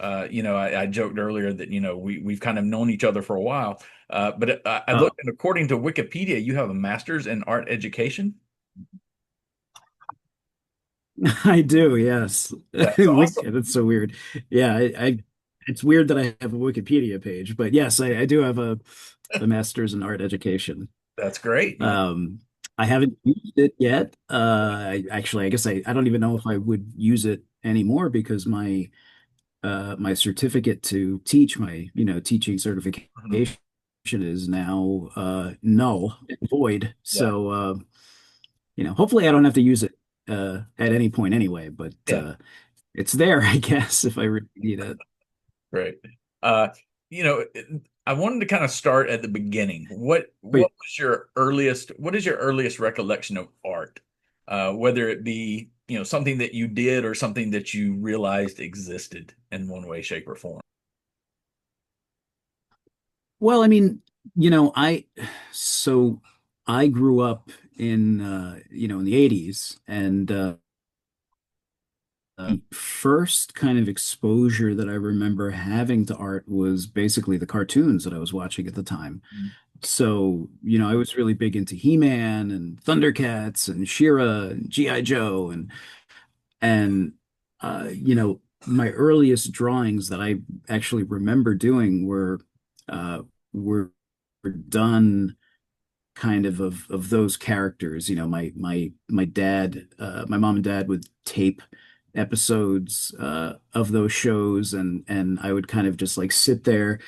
I joked earlier that, we've kind of known each other for a while. But I Oh, looked, and according to Wikipedia, you have a master's in art education. I do, yes. That's awesome. That's so weird. Yeah, it's weird that I have a Wikipedia page, but yes, I do have a master's in art education. That's great. Um, I haven't used it yet. I guess I don't even know if I would use it anymore because my certificate to teach my, teaching certification Mhm. is now null and void. Yeah. So hopefully I don't have to use it at any point anyway, but Yeah. it's there, I guess, if I really need it. Great. Uh, I wanted to kind of start at the beginning. Wait, What is your earliest recollection of art? Whether it be, something that you did or something that you realized existed in one way, shape, or form. well, I mean, so I grew up in the 80s and first kind of exposure that I remember having to art was basically the cartoons that I was watching at the time. So, I was really big into He-Man and Thundercats and She-Ra and G.I. Joe and my earliest drawings that I actually remember doing uh were done kind of those characters. My dad, my mom and dad would tape episodes of those shows, and I would kind of just like sit there,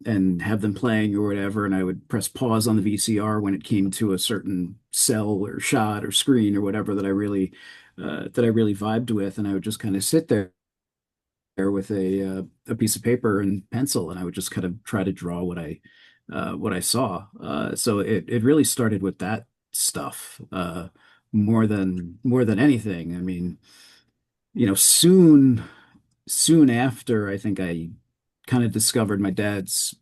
and have them playing or whatever, and I would press pause on the VCR when it came to a certain cell or shot or screen or whatever that I really vibed with, and I would just kind of sit there with a piece of paper and pencil, and I would just kind of try to draw what I saw. So it really started with that stuff more than anything. I mean, soon after, I think I kind of discovered my dad's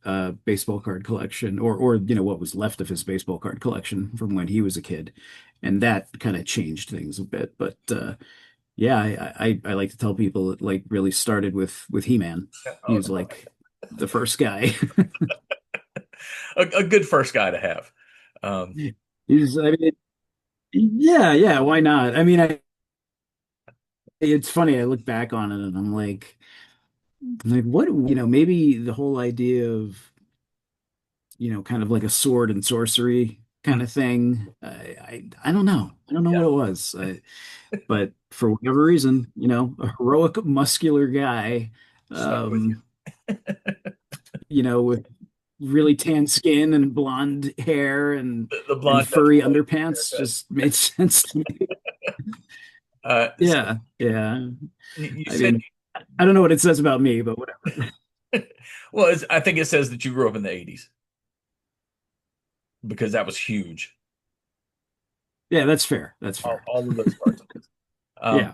baseball card collection, or what was left of his baseball card collection from when he was a kid, and that kind of changed things a bit. But yeah, I like to tell people it like really started with He-Man. He Oh, was like the first guy. a good first guy to have. Um, I mean, yeah, yeah, why not? I mean, it's funny. I look back on it and I'm like, what, maybe the whole idea of, kind of like a sword and sorcery kind of thing. I don't know. I don't know yeah, what it was. But for whatever reason, a heroic, muscular guy, stuck with you. um, with really tan skin and blonde hair and The and blonde furry definitely underpants haircut. just made sense to me. So Yeah, yeah. you I said, mean, I don't know what it says about me, but whatever. well, I think it says that you grew up in the 80s because that was huge. Yeah, that's fair. That's fair. All of those cartoons. Um, Yeah.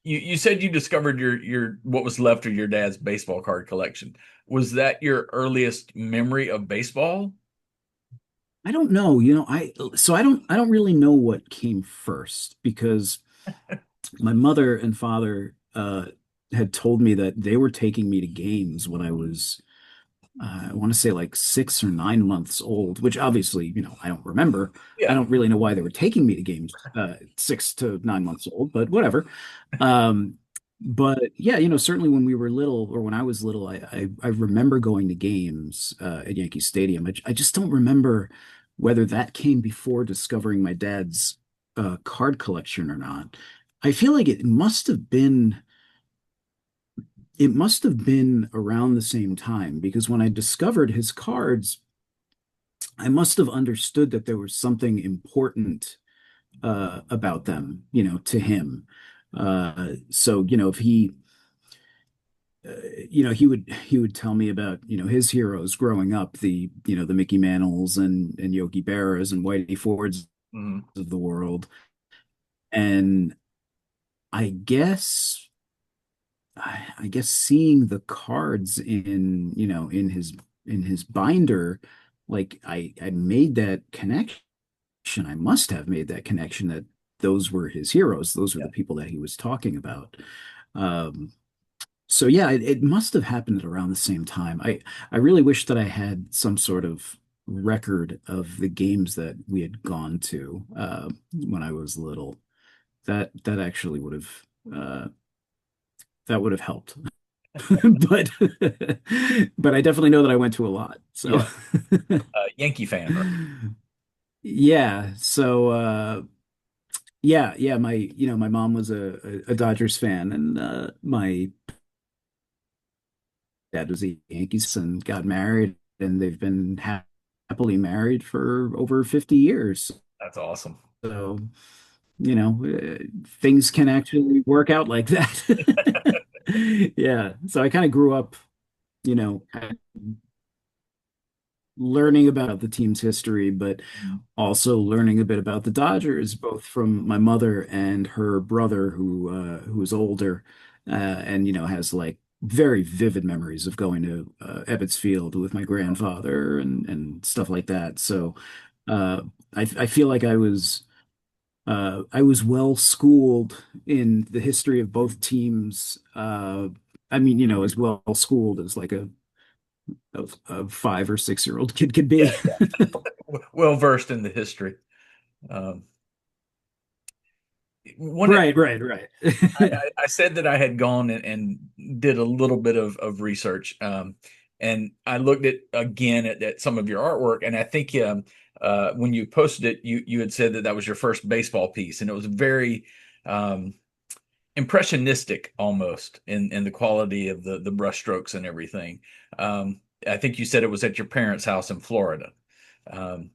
you said you discovered your what was left of your dad's baseball card collection. Was that your earliest memory of baseball? I don't know, I don't really know what came first because my mother and father had told me that they were taking me to games when I was I want to say like 6 or 9 months old, which obviously, I don't remember. I Yeah. don't really know why they were taking me to games 6 to 9 months old, but whatever. Um, but yeah, certainly when we were little, or when I was little, I remember going to games at Yankee Stadium. I just don't remember whether that came before discovering my dad's card collection or not. I feel like it must have been around the same time because when I discovered his cards, I must have understood that there was something important about them, to him. So, if uh, he would tell me about, his heroes growing up, the Mickey Mantles and Yogi Berras and Whitey Fords Mhm. of the world. And I guess I guess seeing the cards in his binder, like I made that connection. I must have made that connection that those were his heroes. Those were Yeah. the people that he was talking about. Um, So yeah, it must have happened at around the same time. I really wish that I had some sort of record of the games that we had gone to when I was little. That actually uh, would have helped. But but I definitely know that I went to a lot. So Yeah. Yankee fan, right? yeah, so yeah, my my mom was a Dodgers fan, and my dad was a Yankees and got married, and they've been happily married for over 50 years. That's awesome. So, things can actually work out like that. Yeah. So I kind of grew up, kind of learning about the team's history, but also learning a bit about the Dodgers, both from my mother and her brother, who is older, and has like very vivid memories of going to Ebbets Field with my grandfather and stuff like that. So uh, I feel like I was well schooled in the history of both teams. I mean, as well schooled as like a 5 or 6 year old kid could Yeah, be. well versed in the history. Um, one, Right, right, right. I said that I had gone and did a little bit of research, and I looked at again at some of your artwork, and I think when you posted it, you had said that that was your first baseball piece, and it was very um, impressionistic almost in the quality of the brushstrokes and everything. I think you said it was at your parents' house in Florida. Um,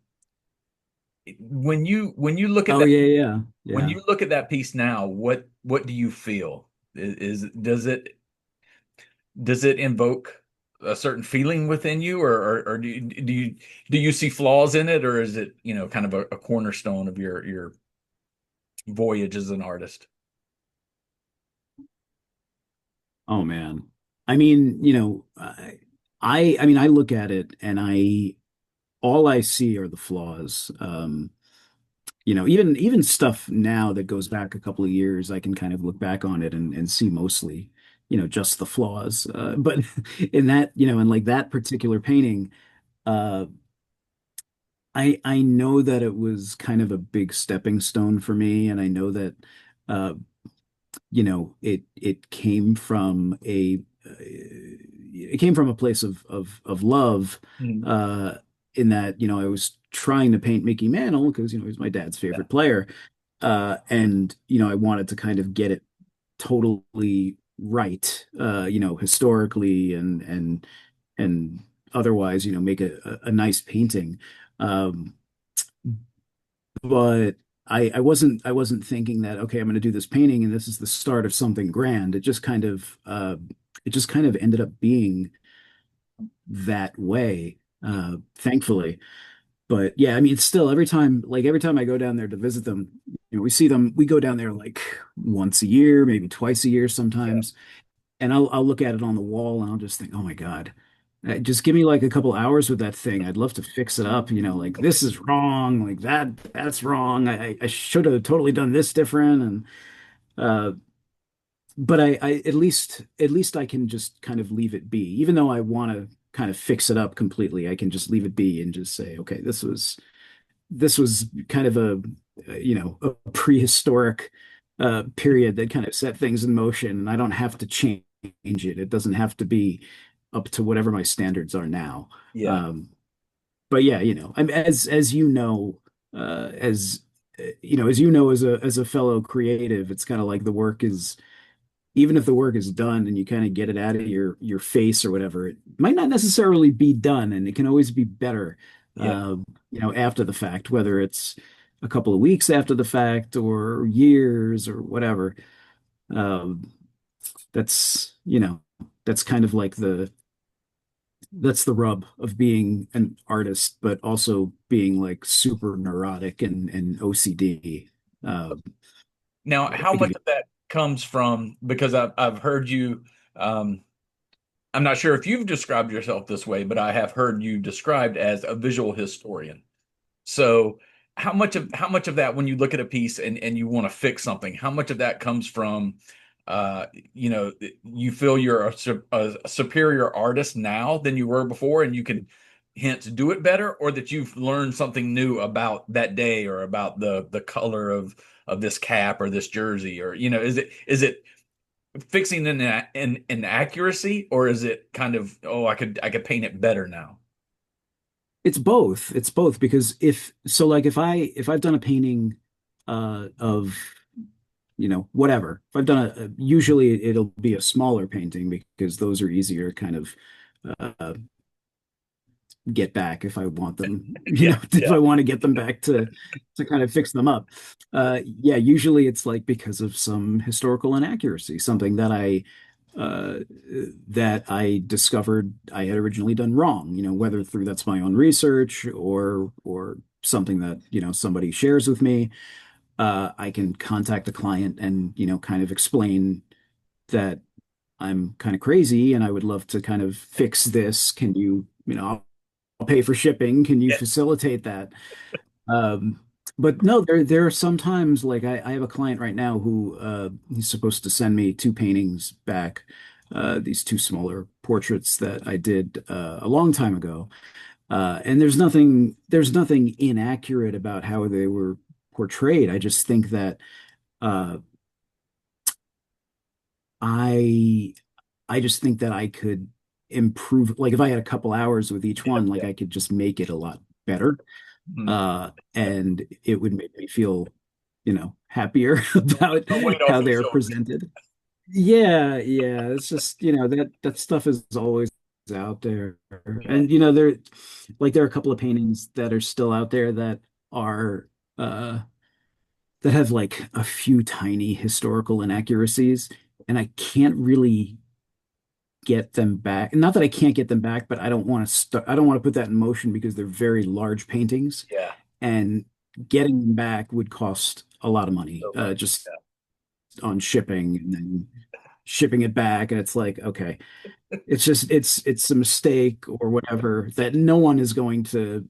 when you look at Oh that yeah, yeah, when yeah. you look at that piece now, what do you feel? Does it invoke a certain feeling within you, or do you see flaws in it, or is it kind of a cornerstone of your voyage as an artist? Oh man. I mean, I mean, I look at it and all I see are the flaws. Even stuff now that goes back a couple of years, I can kind of look back on it and see mostly, just the flaws. But in that, in like that particular painting, uh, I know that it was kind of a big stepping stone for me, and I know that uh, it came from a place of love, Mhm. uh, in that, I was trying to paint Mickey Mantle because, he was my dad's Yeah, favorite player. And, I wanted to kind of get it totally right, historically and otherwise, make a nice painting. Um, but I wasn't thinking that, okay, I'm going to do this painting and this is the start of something grand. It just kind of ended up being that way, thankfully. But yeah, I mean, it's still every time I go down there to visit them, we go down there like once a year, maybe twice a year yeah, sometimes, and I'll look at it on the wall and I'll just think, oh my God, just give me like a couple hours with that thing. I'd love to fix it up, like this is wrong, like that's wrong. I should have totally done this different, and uh, but I at least I can just kind of leave it be, even though I want to kind of fix it up completely. I can just leave it be and just say, okay, this was kind of a prehistoric period that kind of set things in motion, and I don't have to change it. It doesn't have to be up to whatever my standards are now. yeah, But yeah, as as a fellow creative, it's kind of like the work is even if the work is done and you kind of get it out of your face or whatever, it might not necessarily be done, and it can always be better, yeah. after the fact, whether it's a couple of weeks after the fact or years or whatever. Um, that's, that's kind of like that's the rub of being an artist, but also being like super neurotic and OCD. Uh, Now, how it can much be, of that comes from, because I've heard you, um, I'm not sure if you've described yourself this way, but I have heard you described as a visual historian. So how much of that, when you look at a piece and you want to fix something, how much of that comes from you know, you feel you're a superior artist now than you were before, and you can hence do it better, or that you've learned something new about that day or about the color of this cap or this jersey, or you know, is it fixing an inaccuracy, or is it kind of, oh, I could paint it better now? It's both. It's both because if so, like if I've done a painting of whatever, if I've done usually it'll be a smaller painting because those are easier to kind of uh, get back if I want them, Yeah, if yeah, I want to get them back to kind of fix them up. Yeah, usually it's like because of some historical inaccuracy, something uh, that I discovered I had originally done wrong, whether through that's my own research or something that, somebody shares with me. I can contact the client and, kind of explain that I'm kind of crazy and I would love to kind of fix this. Can you, I'll pay for shipping. Can you yeah. facilitate that? Um, but no, there are some times like I have a client right now who he's supposed to send me two paintings back, these two smaller portraits that I did a long time ago. And there's nothing inaccurate about how they were portrayed. I just think that uh, I I just think that I could improve. Like if I had a couple hours with each one, like I could just make it a lot better. Mhm. And it would make me feel, happier about A weight off how your they're shoulders. presented. Yeah, yeah. It's just, that stuff is always out there. Yeah, And there are a couple of paintings that are still out there are uh that have like a few tiny historical inaccuracies, and I can't really get them back. Not that I can't get them back, but I don't want to put that in motion because they're very large paintings, yeah, and getting them back would cost a lot of money, so much. just on shipping and then shipping it back. And it's like, okay, it's a mistake or whatever that no one is going to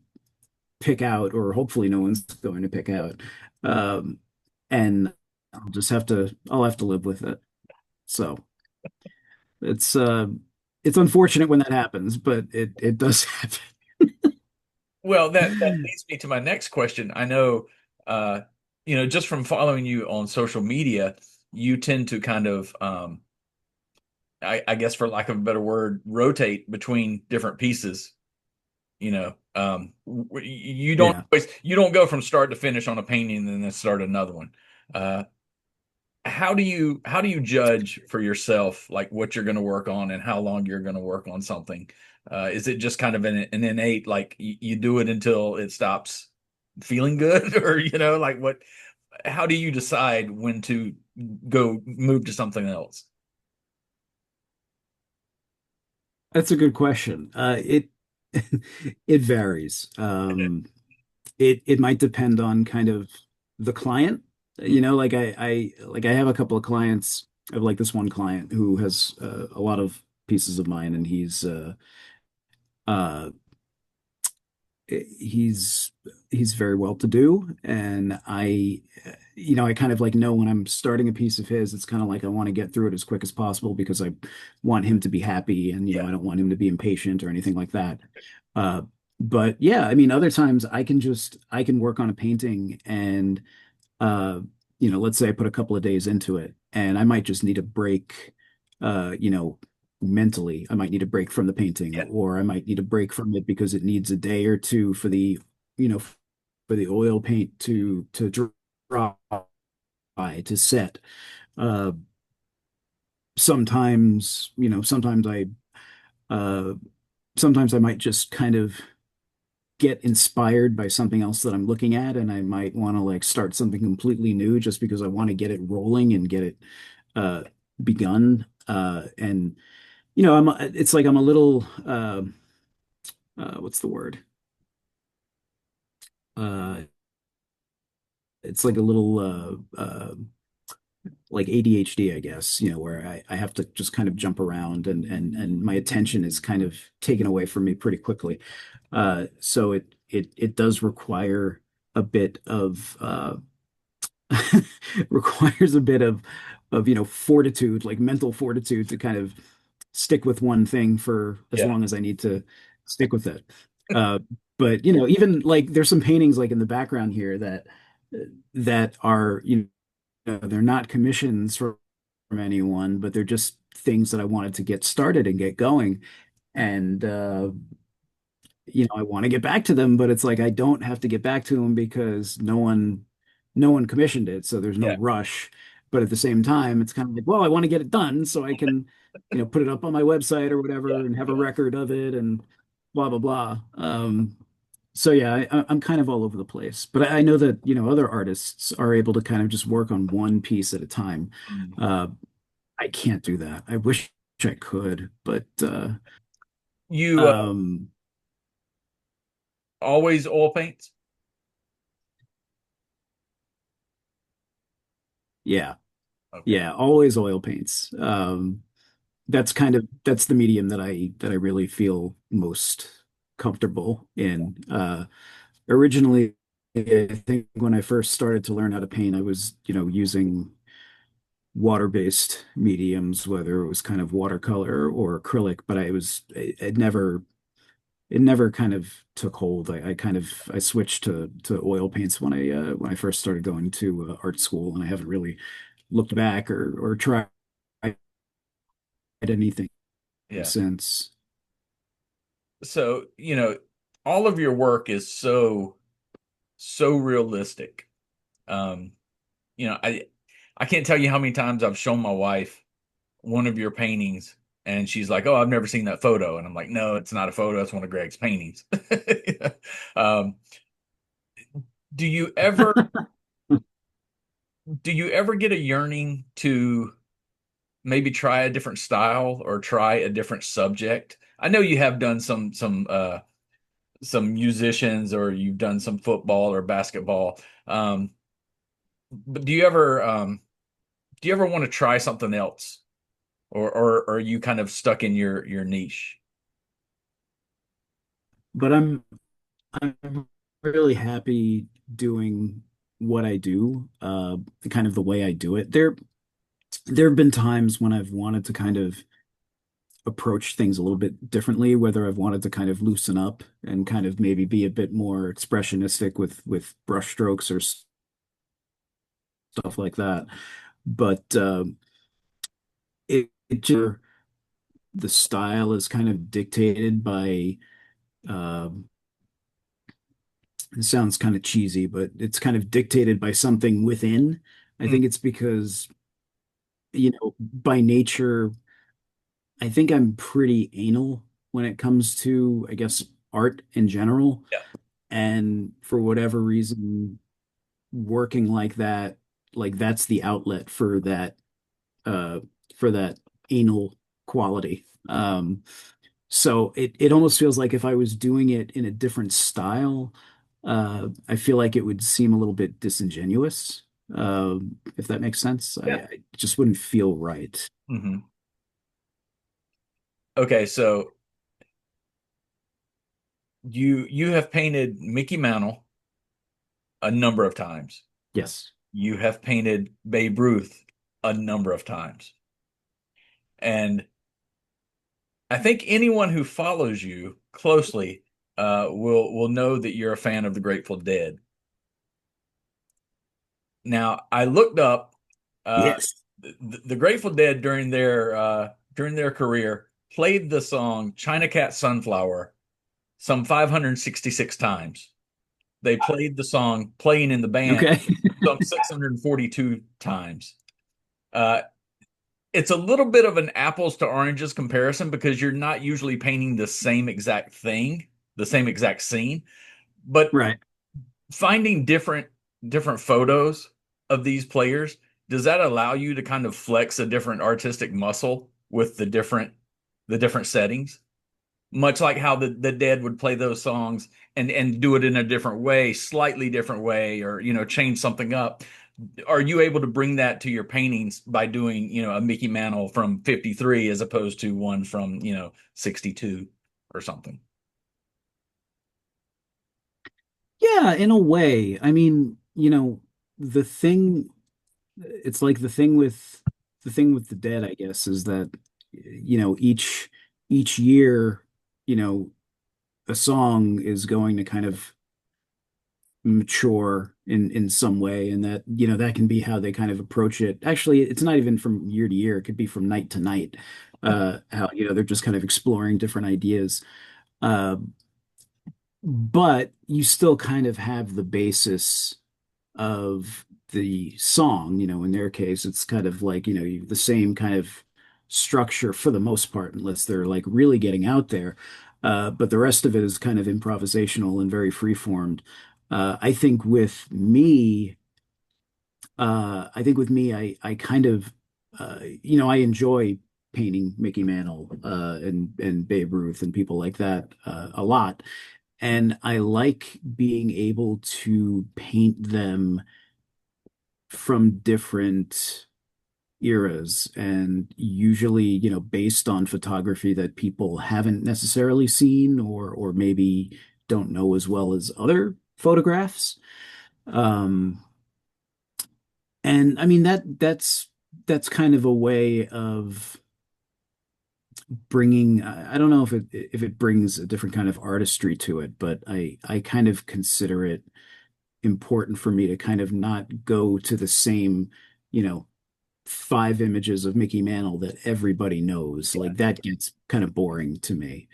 pick out, or hopefully no one's going to pick out. Um, and I'll have to live with it. So it's uh it's unfortunate when that happens, but it does happen. Well, that leads me to my next question. I know, uh, just from following you on social media, you tend to kind of, I guess for lack of a better word, rotate between different pieces. You don't Yeah. you don't go from start to finish on a painting and then start another one. Uh, how do you judge for yourself like what you're going to work on and how long you're going to work on something? Is it just kind of an innate, like you do it until it stops feeling good, or like what? How do you decide when to go move to something else? That's a good question. It it varies. It might depend on kind of the client. Like I have a couple of clients. I have like this one client who has a lot of pieces of mine, and uh he's he's very well to do, and I kind of like know when I'm starting a piece of his, it's kind of like I want to get through it as quick as possible because I want him to be happy, and Yeah, I don't want him to be impatient or anything like that. uh but yeah, I mean, other times I can work on a painting, and uh let's say I put a couple of days into it and I might just need a break. Mentally, I might need a break from the painting, yeah, or I might need a break from it because it needs a day or two for you know for the oil paint to dry, to set. uh sometimes you know uh sometimes I might just kind of get inspired by something else that I'm looking at, and I might want to like start something completely new just because I want to get it rolling and get it uh begun. And it's like I'm a little what's the word? Uh it's like a little like ADHD, I guess, where I have to just kind of jump around, and my attention is kind of taken away from me pretty quickly. So it does require a bit of requires a bit of fortitude, like mental fortitude to kind of stick with one thing for as Yeah. long as I need to stick with it. Uh, but even like there's some paintings like in the background here that are, they're not commissions from anyone, but they're just things that I wanted to get started and get going. And I want to get back to them, but it's like I don't have to get back to them because no one commissioned it, so there's no Yeah. rush. But at the same time, it's kind of like, well, I want to get it done so I can, put it up on my website or whatever Yeah. and have a Yeah. record of it and blah blah blah. So yeah, I'm kind of all over the place, but I know that other artists are able to kind of just work on one piece at a time. Mm. Uh, I can't do that. I wish I could, but You um, always oil paints? yeah. Okay. Yeah, always oil paints. That's the medium that I really feel most comfortable in. Originally, I think when I first started to learn how to paint, I was, using water-based mediums, whether it was kind of watercolor or acrylic, but it never kind of took hold. I switched to oil paints when I first started going to art school, and I haven't really looked back or tried anything Yeah. since. So, all of your work is so realistic. Um, I can't tell you how many times I've shown my wife one of your paintings and she's like, "Oh, I've never seen that photo." And I'm like, "No, it's not a photo. It's one of Greg's paintings." Um, do you ever do you ever get a yearning to maybe try a different style or try a different subject? I know you have done some musicians or you've done some football or basketball. But do you ever want to try something else? Or are you kind of stuck in your niche? But I'm really happy doing what I do, kind of the way I do it. There have been times when I've wanted to kind of approach things a little bit differently, whether I've wanted to kind of loosen up and kind of maybe be a bit more expressionistic with brush strokes or stuff like that. But it just, the style is kind of dictated by um it sounds kind of cheesy, but it's kind of dictated by something within. I Mm, think it's because, by nature, I think I'm pretty anal when it comes to, I guess, art in general. yeah, And for whatever reason, working like that, like that's the outlet uh, for that anal quality. So it almost feels like if I was doing it in a different style, I feel like it would seem a little bit disingenuous, if that makes sense. yeah. I just wouldn't feel right. Hmm. Okay, so you have painted Mickey Mantle a number of times. Yes. You have painted Babe Ruth a number of times. And I think anyone who follows you closely will know that you're a fan of the Grateful Dead. Now, I looked up uh, Yes. the Grateful Dead during their career played the song China Cat Sunflower some 566 times. They played the song Playing in the Band Okay. some 642 times. Uh, it's a little bit of an apples to oranges comparison because you're not usually painting the same exact thing, the same exact scene, but Right. finding different photos of these players, does that allow you to kind of flex a different artistic muscle with the different settings? Much like how the Dead would play those songs and do it in a different way, slightly different way, or change something up. Are you able to bring that to your paintings by doing a Mickey Mantle from 53 as opposed to one from 62 or something? Yeah, in a way. I mean, the thing, it's like the thing with the dead, I guess, is that each year, you know, a song is going to kind of mature in some way, and that that can be how they kind of approach it. Actually, it's not even from year to year, it could be from night to night. How they're just kind of exploring different ideas. uh but you still kind of have the basis of the song. In their case, it's kind of like, the same kind of structure for the most part, unless they're like really getting out there. But the rest of it is kind of improvisational and very free-formed. I think with me, I kind of, I enjoy painting Mickey Mantle, and Babe Ruth and people like that, a lot. And I like being able to paint them from different eras, and usually, based on photography that people haven't necessarily seen, or maybe don't know as well as other photographs. Um, and I mean that's kind of a way of bringing, I don't know if it brings a different kind of artistry to it, but I kind of consider it important for me to kind of not go to the same, you know, five images of Mickey Mantle that everybody knows. Yeah. Like that gets kind of boring to me.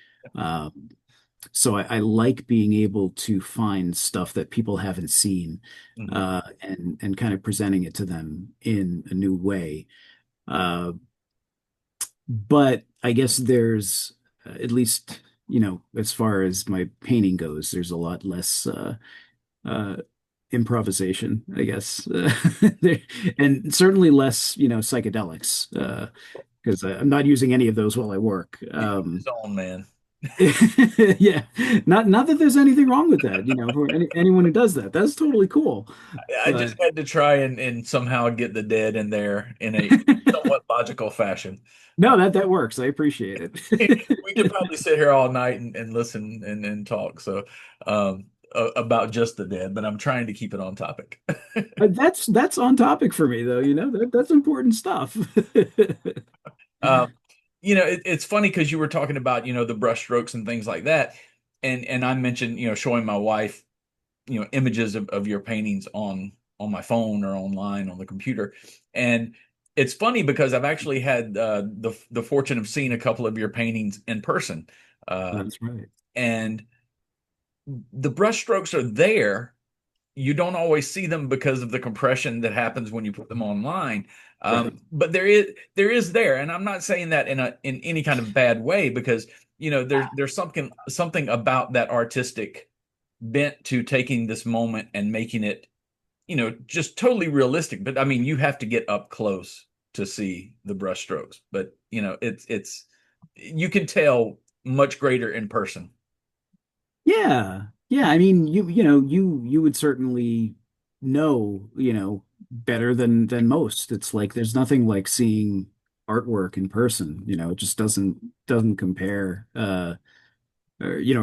So I like being able to find stuff that people haven't seen, Mhm. and kind of presenting it to them in a new way. Uh, but I guess there's, at least, as far as my painting goes, there's a lot less uh, improvisation, I guess. There- and certainly less, psychedelics, because I'm not using any of those while I work. His own man. Yeah, not that there's anything wrong with that, for anyone who does that, that's totally cool. I But just had to try and somehow get the dead in there in a somewhat logical fashion. Uh, no, that works. I appreciate it. we could probably sit here all night and listen and talk about just the dead, but I'm trying to keep it on topic. That's on topic for me, though. That's important stuff. Um, it's funny because you were talking about, the brush strokes and things like that. And I mentioned, showing my wife, images of your paintings on my phone or online on the computer. And it's funny because I've actually had the fortune of seeing a couple of your paintings in person. Uh, That's right. and the brush strokes are there. You don't always see them because of the compression that happens when you put them online. Right. But there is there, and I'm not saying that in any kind of bad way, because there's something about that artistic bent to taking this moment and making it, just totally realistic. But I mean, you have to get up close to see the brush strokes. But it's you can tell much greater in person. Yeah. Yeah. I mean, you would certainly know, better than most. It's like there's nothing like seeing artwork in person. It just doesn't compare. Or,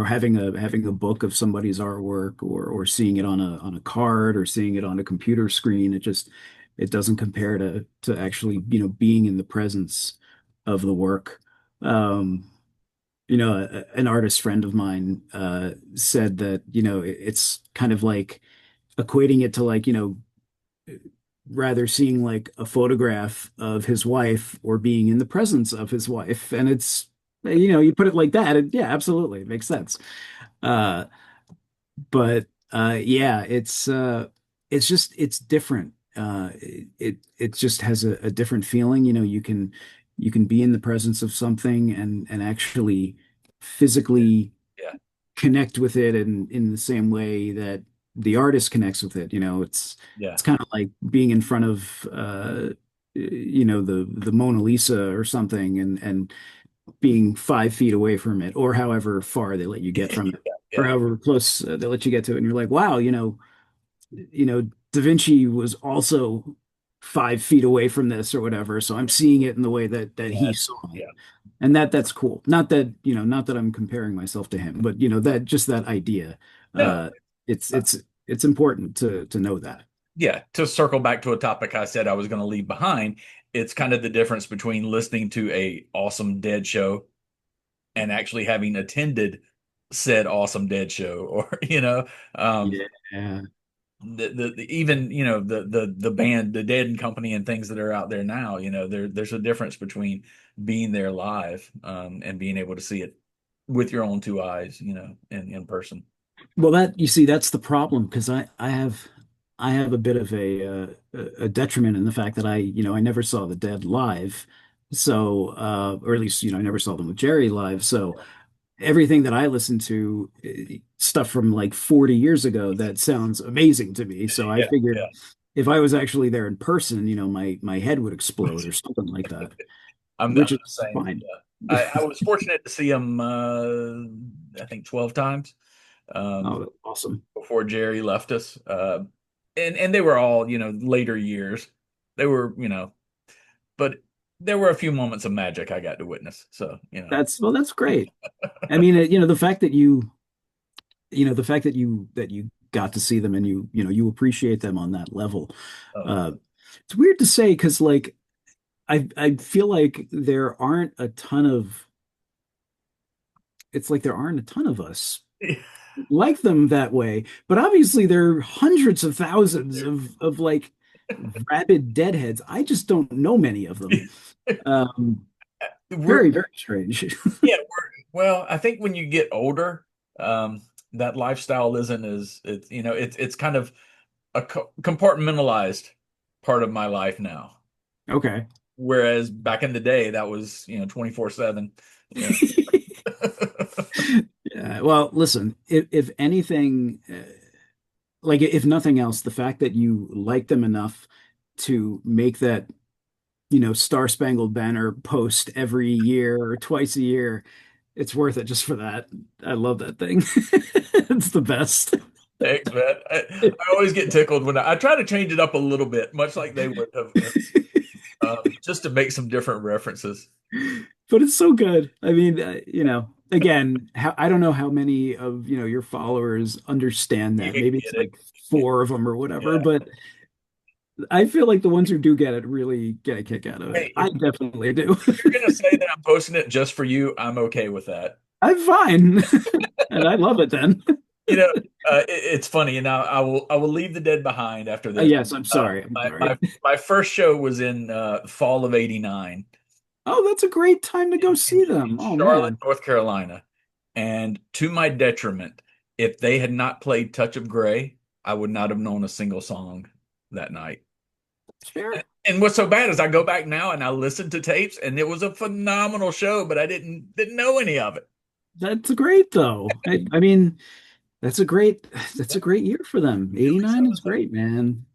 having a book of somebody's artwork, or seeing it on a card, or seeing it on a computer screen. It doesn't compare to actually, being in the presence of the work. Um, an artist friend of mine said that, it's kind of like equating it to, like, rather seeing like a photograph of his wife or being in the presence of his wife. And it's, you put it like that, and yeah, absolutely, it makes sense. Uh, but yeah, it's different. It just has a different feeling. You can be in the presence of something, and actually physically Yeah, connect with it in the same way that the artist connects with it. yeah, It's kind of like being in front of, the Mona Lisa or something, and being 5 feet away from it, or however far they let you get from it, or yeah, however close they let you get to it, and you're like, wow, Da Vinci was also 5 feet away from this or whatever, so I'm seeing it in the way that he yeah, saw it. yeah. And that's cool. Not that I'm comparing myself to him, but that just that idea. No, Uh, it's important to know that. yeah, to circle back to a topic I said I was going to leave behind, it's kind of the difference between listening to a awesome Dead show and actually having attended said awesome Dead show, or um, Yeah. even the band, the Dead and Company, and things that are out there now. There's a difference between being there live, and being able to see it with your own two eyes, in person. Well, that you see, that's the problem because I have a bit of a detriment in the fact that I never saw the Dead live. So, or at least, I never saw them with Jerry live. So everything that I listen to, stuff from like 40 years ago, that sounds amazing to me. So I Yeah, figured yeah. if I was actually there in person, my head would explode or something like that, I'm which the is same. fine. Yeah. I was fortunate to see him, I think 12 times, Oh, um, that's awesome. before Jerry left us. And they were all, later years. They were, but there were a few moments of magic I got to witness. So, Well, that's great. I mean, the fact that you got to see them and you appreciate them on that level. uh, Uh, it's weird to say because like I feel like there aren't a ton of it's like there aren't a ton of us like them that way, but obviously there are hundreds of thousands of like rabid deadheads. I just don't know many of them. Um, we're, very, very strange. yeah, well, I think when you get older, that lifestyle isn't as it's kind of a compartmentalized part of my life now. Okay. Whereas back in the day, that was, 24/7. Yeah. Yeah, well, listen, if anything, like if nothing else, the fact that you like them enough to make that, Star Spangled Banner post every year or twice a year, it's worth it just for that. I love that thing. It's the best. Thanks, man. I always get tickled when I try to change it up a little bit, much like they would have, just to make some different references. But it's so good. I mean, again, I don't know how many of, your followers understand You that. can Maybe get it's it. like four of them or whatever, Yeah. but I feel like the ones who do get it really get a kick out of it. Hey, I definitely do. if you're gonna say that I'm posting it just for you, I'm okay with that. I'm fine. And I love it then. You know, it's funny, and I will leave the dead behind after this. Yes, I'm sorry. I'm My sorry. my my first show was in fall of '89 Oh, that's a great time to go in see them. Oh Charlotte, man. North Carolina, and to my detriment, if they had not played "Touch of Grey," I would not have known a single song that night. Fair. And what's so bad is I go back now and I listen to tapes, and it was a phenomenal show, but I didn't know any of it. That's great though. I mean, that's a great year for them. It really 89 is set us up. great, man.